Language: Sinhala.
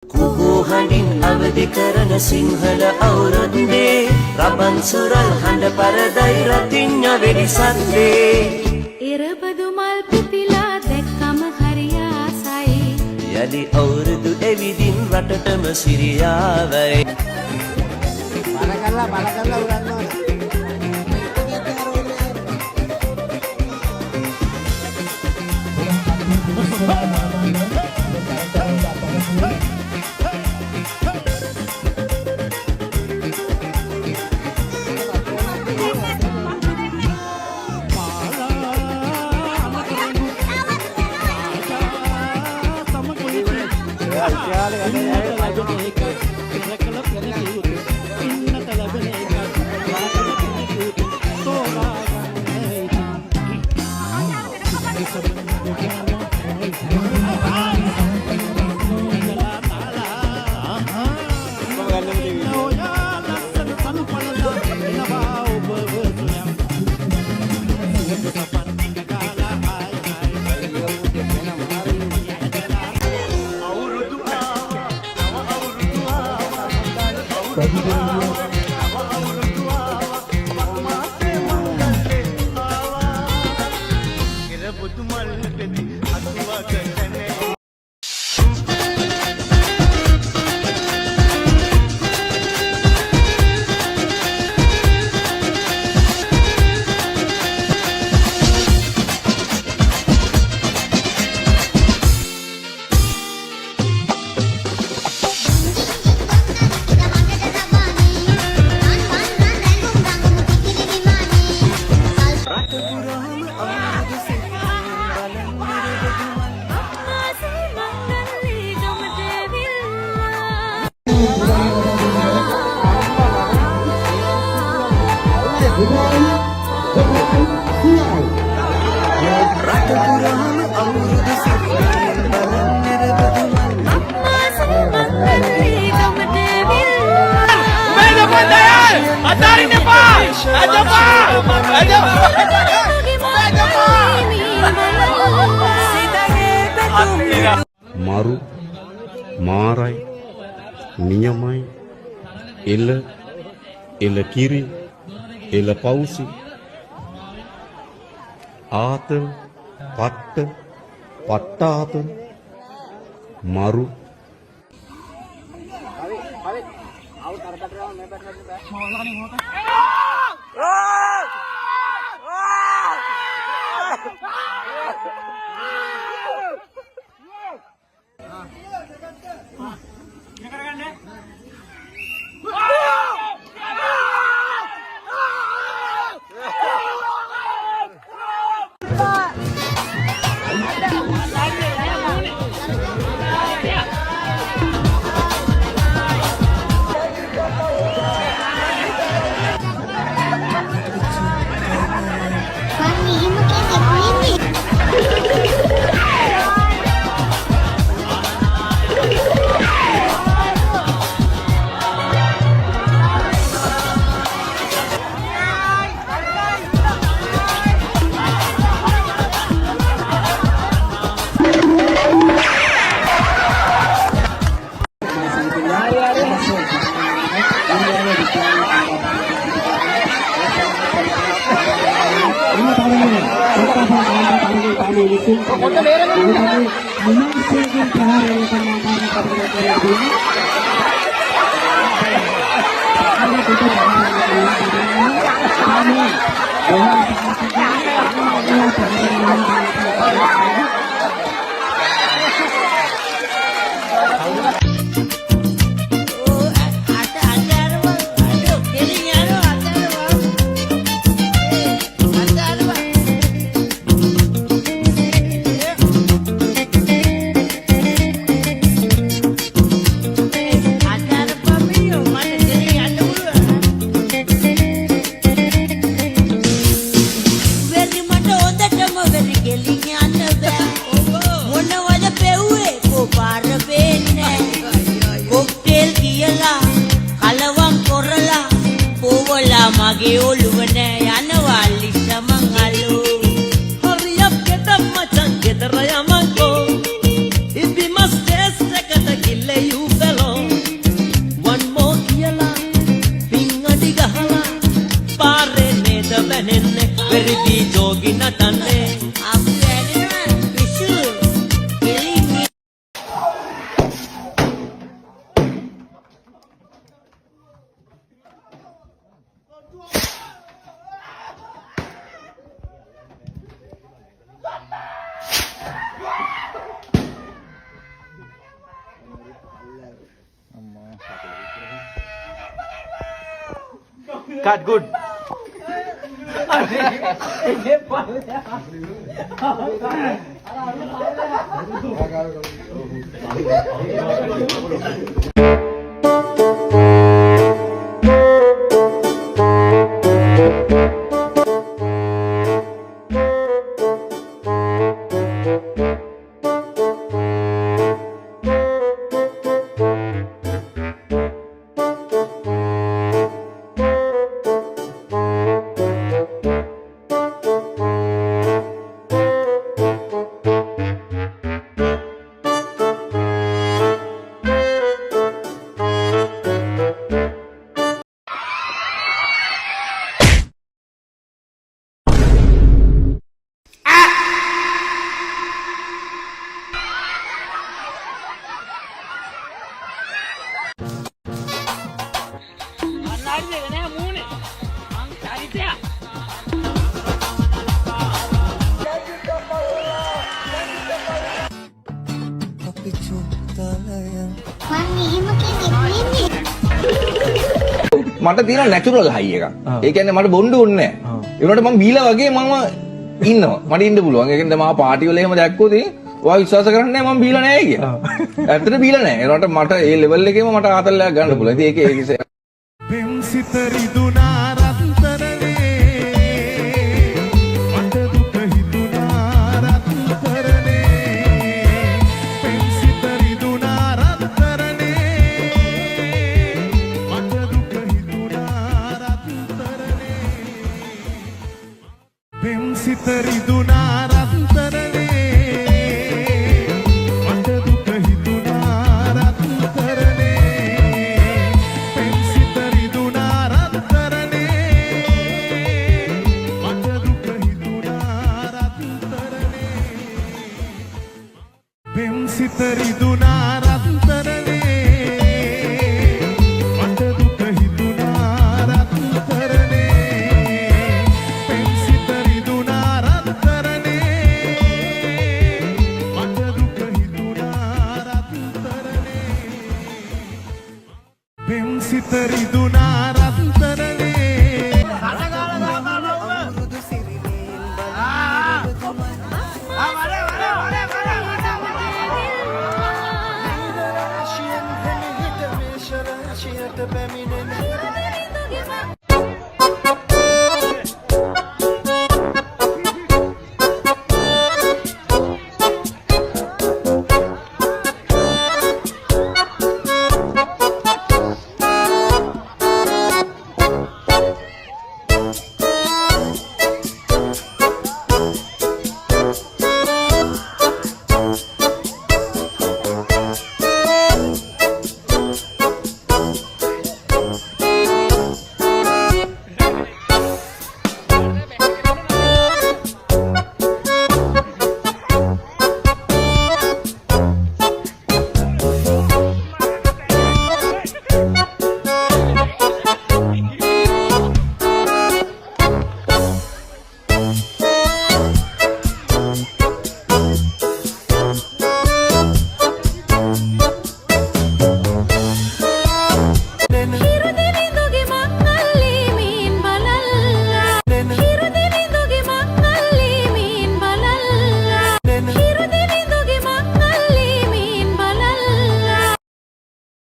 කුහුහඬින් අවදි කරන සිංහල අවුරුද්දේ රබන් සුරල් හඬ පරදයි රතිඤ්ඤ වෙඩි සද්දේ ඉරබදු මල් පිපිලා දැක්කම හරි ආසයි යලි අවුරුදු එවිදින් රටටම සිරියාවයි බල කරලා උරන්න ඕන Maru, Marai, Ninyamai, Ela Kiri, Ela Pausi, Atal, Patta, Pattatal, Maru. මගේ ඔළුව නෑ යනවා ලිස්සමන් අලෝ හරියක් ගෙතම් මචන් ගෙදර යමන්කෝ ඉතින් මස් ටෙස්ට් එකට කිල්ල යූ Cut, good. මට තියෙන නැචරල් හයි එකක්. ඒ කියන්නේ මට බොන්න ඕනේ නැහැ. ඒ වුණාට මම බීලා වගේ මම ඉන්නවා. මට ඉන්න පුළුවන්. ඒ කියන්නේ මම පාටි වල එහෙම දැක්කොත් ඔයා විශ්වාස කරන්නේ නැහැ මම බීලා නැහැ කියලා. ඇත්තට බීලා නැහැ. ඒ වුණාට මට ඒ ලෙවල් එකේම මට ආතල්ලයක් ගන්න පුළුවන්. ඉතින් ඒක පෙම්සිත රිදුනා රත්තරනේ මට දුක හිතුනා රත්තරනේ පෙම්සිත රිදුනා රත්තරනේ මට දුක හිතුනා රත්තරනේ පෙම්සිත රිදුනා රත්තරනේ මට දුක හිතුනා රත්තරනේ පෙම්සිත රිදුනා රත්තරනේ මට දුක හිතුනා රත්තරනේ පෙම්සිත රිදුනා රත්තරනේ මට දුක හිතුනා රත්තරනේ පෙම්සිත රිදුනා රත්තරනේ මට දුක හිතුනා රත්තරනේ පෙම්සිත රිදුනා රත්තරනේ